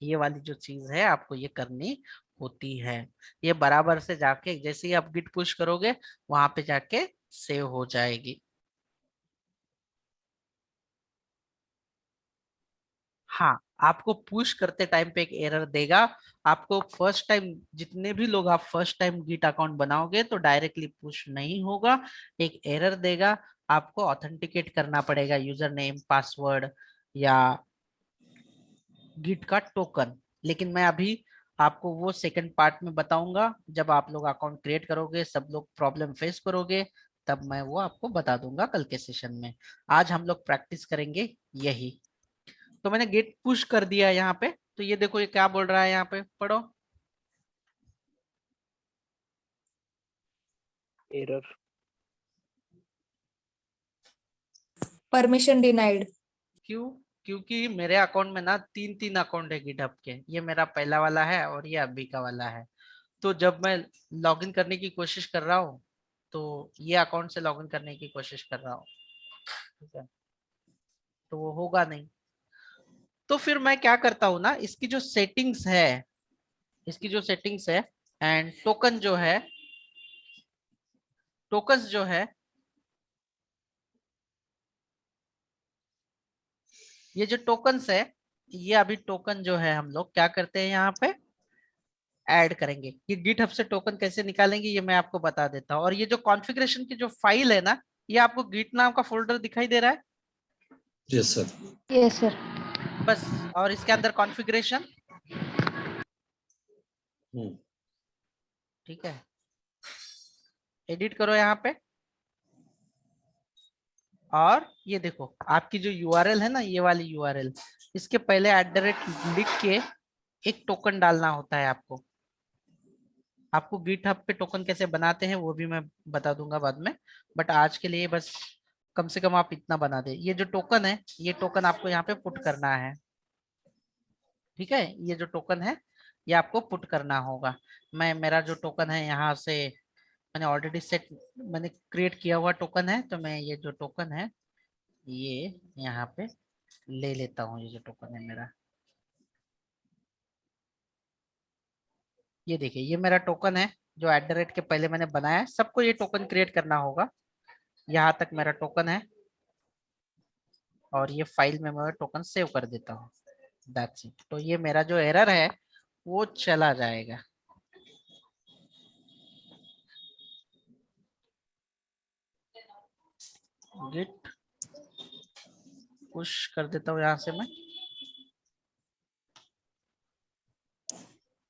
ये वाली जो चीज है आपको ये करनी होती है। ये बराबर से जाके जैसे ही आप गिट पुश करोगे, वहां पे जाके सेव हो जाएगी। हाँ, आपको पुश करते टाइम पे एक एरर देगा। आपको फर्स्ट टाइम, जितने भी लोग आप फर्स्ट टाइम गिट अकाउंट बनाओगे तो डायरेक्टली पुश नहीं होगा, एक एरर देगा। आपको ऑथेंटिकेट करना पड़ेगा, यूजर नेम, पासवर्ड, या गिट का टोकन। लेकिन मैं अभी आपको वो सेकंड पार्ट में बताऊंगा, जब आप लोग अकाउंट क्रिएट करोगे, सब लोग प्रॉब्लम फेस करोगे, तब मैं वो आपको बता दूंगा कल के सेशन में। आज हम लोग प्रैक्टिस करेंगे यही। तो मैंने गेट पुश कर दिया यहाँ पे। तो ये देखो, ये क्या बोल रहा है यहाँ पे, पढ़ो। एरर। Permission denied. क्यों? क्योंकि मेरे अकाउंट में ना 3 अकाउंट है गिटहब के। ये मेरा पहला वाला है और ये अभी का वाला है। तो जब मैं लॉगिन करने की कोशिश कर रहा हूँ, तो ये अकाउंट से लॉगिन करने की कोशिश कर रहा हूँ, ठीक है, तो वो होगा नहीं। तो फिर मैं क्या करता हूँ ना, इसकी जो सेटिंग्स है, इसकी जो सेटिंग्स है एंड टोकन जो है, टोकन्स जो है, ये जो टोकन्स है, ये अभी टोकन जो है हम लोग क्या करते हैं यहाँ पे ऐड करेंगे। ये गिटहब से टोकन कैसे निकालेंगे ये मैं आपको बता देता हूँ। और ये जो कॉन्फ़िगरेशन की जो फाइल है ना, ये आपको गिट नाम का फोल्डर दिखाई दे रहा है? Yes sir. Yes sir. बस, और इसके अंदर कॉन्फ़िगरेशन, ठीक है। एडिट करो यहाँ पे, और ये देखो आपकी जो यूआरएल है ना, ये वाली यूआरएल, इसके पहले @ लिख के एक टोकन डालना होता है आपको। आपको गिटहब पे टोकन कैसे बनाते हैं वो भी मैं बता दूंगा बाद में, बट आज के लिए बस कम से कम आप इतना बना दे। ये जो टोकन है, ये टोकन आपको यहाँ पे पुट करना है, ठीक है। ये जो टोकन है ये आपको पुट करना होगा। मैं, मेरा जो टोकन है यहाँ से मैंने ऑलरेडी सेट, मैंने क्रिएट किया हुआ टोकन है, तो मैं ये जो टोकन है ये यहाँ पे ले लेता हूँ। ये जो टोकन है मेरा, ये देखिए, ये मेरा टोकन है जो @ के पहले मैंने बनाया है। सबको ये टोकन क्रिएट करना होगा। यहाँ तक मेरा टोकन है, और ये फाइल में मैं टोकन सेव कर देता हूँ, दैट्स इट। तो ये मेरा जो एरर है वो चला जाएगा। गिट पुश कर देता हूँ यहाँ से मैं।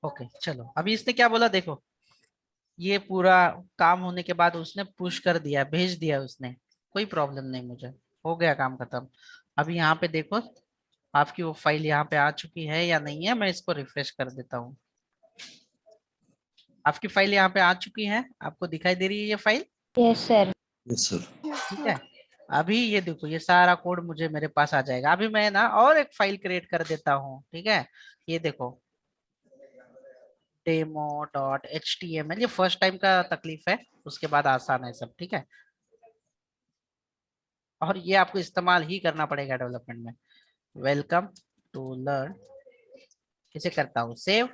ओके चलो, अभी इसने क्या बोला देखो, ये पूरा काम होने के बाद उसने पुश कर दिया, भेज दिया उसने, कोई प्रॉब्लम नहीं, मुझे हो गया काम खत्म। अभी यहाँ पे देखो आपकी वो फाइल यहाँ पे आ चुकी है या नहीं है, मैं इसको रिफ्रेश कर देता हूँ। आपकी फाइल यहाँ पे आ चुकी है, आपको दिखाई दे रही है ये file? Yes, sir. Yes, sir. ठीक है, अभी ये देखो ये सारा कोड मुझे मेरे पास आ जाएगा। अभी मैं ना और एक फाइल क्रिएट कर देता हूँ, ठीक है, ये देखो demo.html, ये फर्स्ट टाइम का तकलीफ है, उसके बाद आसान है सब, ठीक है। और ये आपको इस्तेमाल ही करना पड़ेगा डेवलपमेंट में। वेलकम टू लर्न, इसे करता हूँ सेव,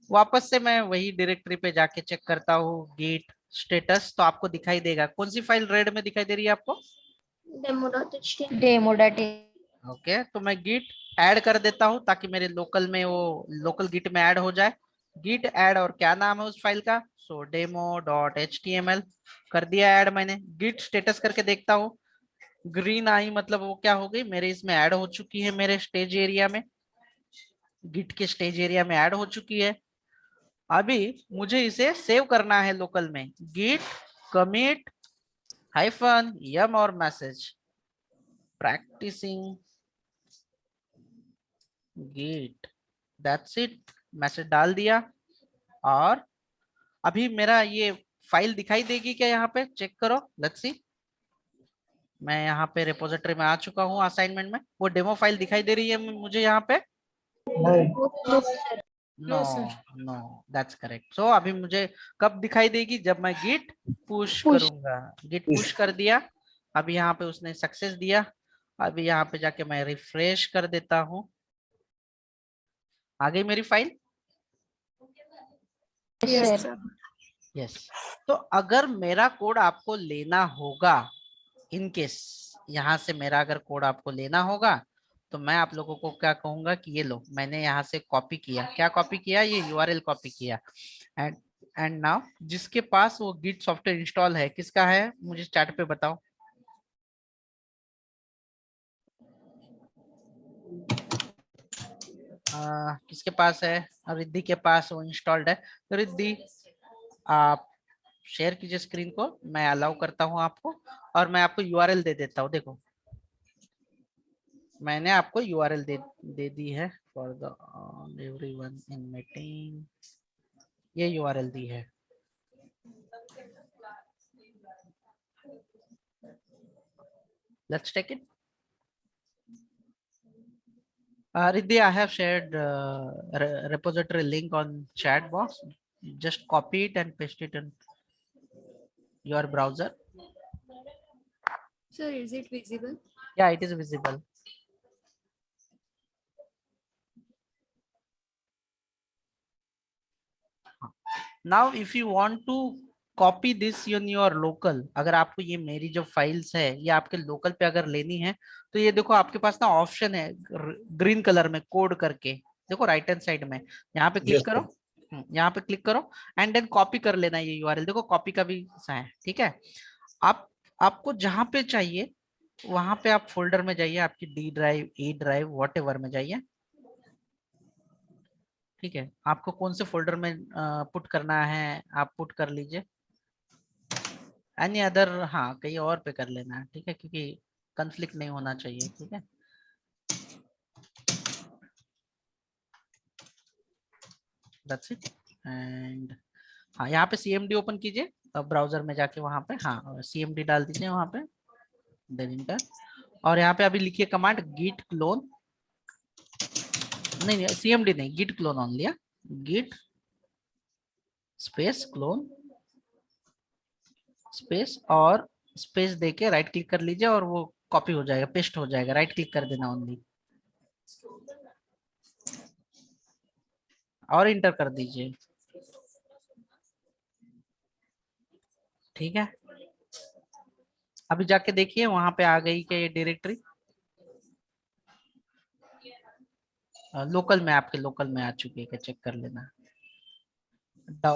वापस से मैं वही डायरेक्टरी पे जाके चेक करता हूँ git स्टेटस, तो आपको दिखाई देगा कौन सी फाइल रेड में दिखाई दे रही है आपको? Demo.html. ओके, तो मैं git ऐड कर देता हूँ ताकि मेरे लोकल में वो लोकल git में ऐड हो जाए। git ऐड, और क्या नाम है उस फाइल का? सो demo.html कर दिया ऐड मैंने। git स्टेटस करके देखता हूँ, ग्रीन आई मतलब वो क्या हो गई, मेरे इसमें ऐड हो चुकी है, मेरे स्टेज एरिया में, गिट के स्टेज एरिया में ऐड हो चुकी है। अभी मुझे इसे सेव करना है लोकल में, git commit -yum और message practicing git, that's it, message डाल दिया। और अभी मेरा ये फाइल दिखाई देगी क्या यहाँ पे, चेक करो, लेट्स सी। मैं यहाँ पे रिपोजिटरी में आ चुका हूँ असाइनमेंट में, वो डेमो फाइल दिखाई दे रही है मुझे यहाँ पे? No no, that's correct. So अभी मुझे कब दिखाई देगी, जब मैं गिट पुश करूंगा। गिट पुश कर दिया, अभी यहाँ पे उसने सक्सेस दिया। अभी यहाँ पे जाके मैं रिफ्रेश कर देता हूँ, आ गई मेरी फाइल। Yes, sir. यस, तो अगर मेरा कोड आपको लेना होगा, इन केस यहाँ से मेरा अगर कोड आपको लेना होगा, तो मैं आप लोगों को क्या कहूंगा कि ये लो, मैंने यहाँ से कॉपी किया, क्या कॉपी किया, ये यूआरएल कॉपी किया। एंड एंड नाउ जिसके पास वो गिट सॉफ्टवेयर इंस्टॉल है, किसका है मुझे चैट पे बताओ। किसके पास है? रिद्धि के पास वो इंस्टॉल्ड है। रिद्धि आप शेयर कीजिए स्क्रीन को, मैं अलाउ करता हूं आपको, और मैं आपको यूआरएल दे देता हूं। देखो मैंने आपको यूआरएल दे दी है for the everyone in meeting, ये यूआरएल दी है। Let's take it. Riddhi, I have shared repository link on chat box. Just copy it and paste it in your browser. Sir, is it visible? Yeah, it is visible. Now, if you want to copy this in your local, अगर आपको ये मेरी जो files है ये आपके local पे अगर लेनी है, तो ये देखो आपके पास ना ऑप्शन है ग्रीन कलर में कोड करके, देखो राइट हैंड साइड में, यहाँ पे क्लिक Yes, करो, यहाँ पे क्लिक करो एंड देन कॉपी कर लेना ये यूआरएल। देखो कॉपी का भी है, ठीक है। आप आपको जहां पे चाहिए वहां पे आप फोल्डर में जाइए, आपकी D drive, E drive, whatever में जाइए, ठीक है। आपको कौन से फोल्डर में पुट करना है आप पुट कर लीजिए, एनी अदर, हाँ कहीं और पे कर लेना है, ठीक है, क्योंकि कंफ्लिक्ट नहीं होना चाहिए, ठीक है। That's it. एंड हाँ यहाँ पे सीएमडी ओपन कीजिए ब्राउजर में जाके, वहां पे हाँ सीएमडी डाल दीजिए वहां पे, देन इंटर, और यहाँ पे अभी लिखिए कमांड git clone, नहीं सीएमडी नहीं, git clone ऑन लिया, git स्पेस क्लोन स्पेस और स्पेस देके राइट क्लिक कर लीजिए और वो कॉपी हो जाएगा, पेस्ट हो जाएगा, राइट क्लिक कर देना ओनली और इंटर कर दीजिए, ठीक है। अभी जाके देखिए वहां पे आ गई क्या ये डायरेक्टरी, लोकल में, आपके लोकल में आ चुकी है क्या चेक कर लेना,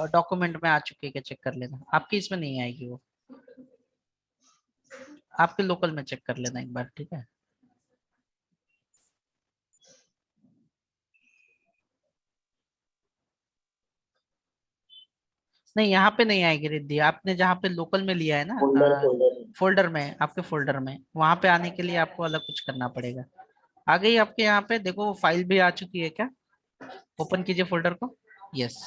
डॉक्यूमेंट में आ चुकी है क्या चेक कर लेना, आपकी इसमें नहीं आएगी वो, आपके लोकल में चेक कर लेना एक बार, ठीक है। नहीं, यहाँ पे नहीं आएगी रिद्धि, आपने जहाँ पे लोकल में लिया है ना, फोल्डर में, आपके फोल्डर में, वहां पे आने के लिए आपको अलग कुछ करना पड़ेगा। आ गई आपके यहाँ पे, देखो फाइल भी आ चुकी है क्या, ओपन कीजिए फोल्डर को। यस,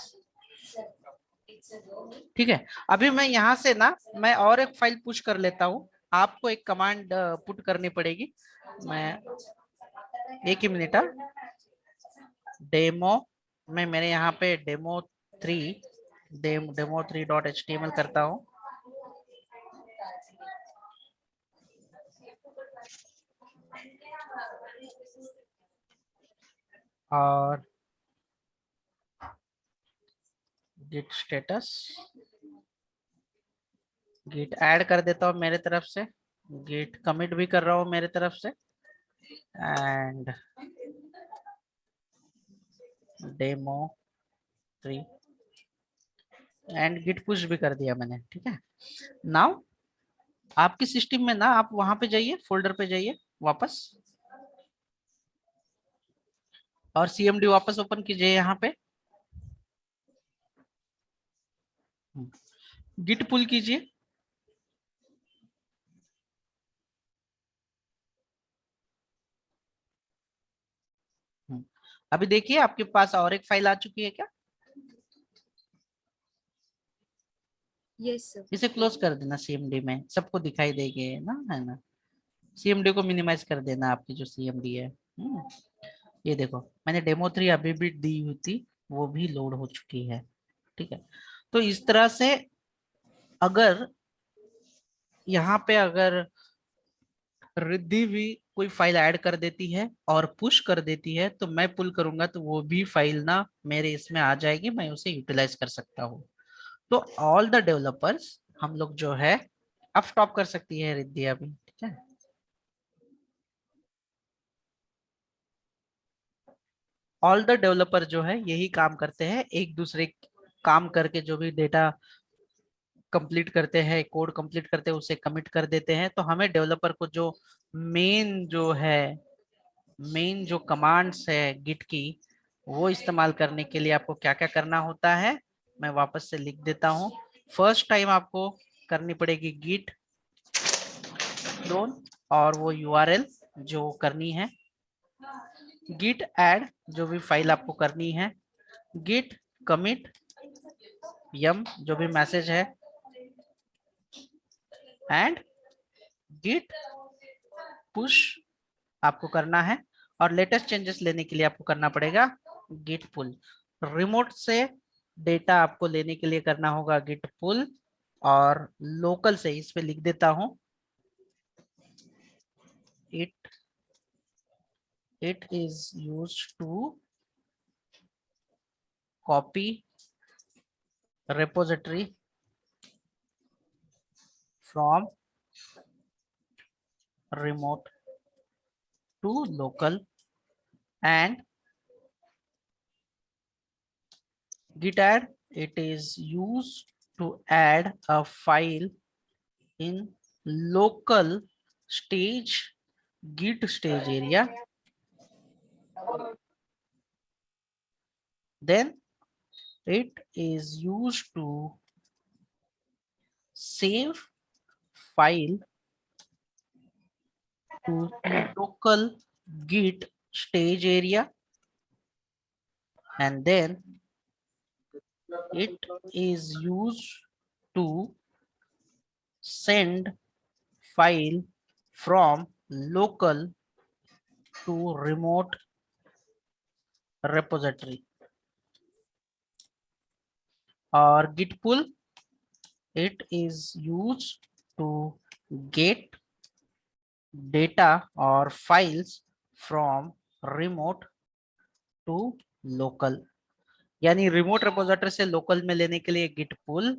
ठीक है। अभी मैं यहाँ से ना, मैं और एक फाइल पुश कर लेता हूँ, आपको एक कमांड पुट करनी पड़ेगी। मैं एक ही मिनट, डेमो में मेरे यहाँ पे demo3 करता हूँ। और गिट स्टेटस, गिट ऐड कर देता हूँ मेरे तरफ से, गिट कमिट भी कर रहा हूँ मेरे तरफ से, and demo3 and Git push भी कर दिया मैंने, ठीक है। नाउ आपकी सिस्टम में ना, आप वहां पे जाइए, फोल्डर पे जाइए वापस, और CMD वापस ओपन कीजिए यहाँ पे, गिट पुल कीजिए, अभी देखिए आपके पास और एक फाइल आ चुकी है क्या। Yes sir. इसे क्लोज कर देना, CMD में सबको दिखाई देगी ना, है ना। CMD को मिनिमाइज कर देना, आपकी जो CMD है। ये देखो, मैंने demo3 अभी भी दी हुई थी, वो भी लोड हो चुकी है, ठीक है। तो इस तरह से अगर यहाँ पे अगर रिद्धि भी कोई फाइल ऐड कर देती है और पुश कर देती है, तो मैं पुल करूंगा तो वो भी फाइल ना मेरे इसमें आ जाएगी, मैं उसे यूटिलाइज कर सकता हूँ। तो ऑल द डेवलपर्स, हम लोग जो है, अब स्टॉप कर सकती है रिद्धि अभी, ठीक है। ऑल द डेवलपर जो है यही काम करते हैं, एक दूसरे काम करके जो भी डेटा कंप्लीट करते हैं, कोड कंप्लीट करते हैं, उसे कमिट कर देते हैं। तो हमें डेवलपर को जो मेन जो कमांड्स है गिट की, वो इस्तेमाल करने के लिए आपको क्या क्या करना होता है, मैं वापस से लिख देता हूँ। फर्स्ट टाइम आपको करनी पड़ेगी गिट क्लोन, और वो URL जो करनी है, गिट ऐड जो भी फाइल आपको करनी है, गिट कमिट यम जो भी मैसेज है, एंड गिट पुश आपको करना है, और लेटेस्ट चेंजेस लेने के लिए आपको करना पड़ेगा गिट पुल। रिमोट से डेटा आपको लेने के लिए करना होगा गिट पुल, और लोकल से, इस पे लिख देता हूं, it is used to copy repository from remote to local, and git add, it is used to add a file in local stage git stage area, then it is used to save file to local git stage area, and then it is used to send file from local to remote repository. और git pull, it is used to get data or files from remote to local, यानी remote repository से local में लेने के लिए git pull,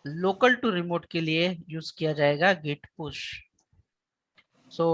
local to remote के लिए use किया जाएगा गिट पुश। सो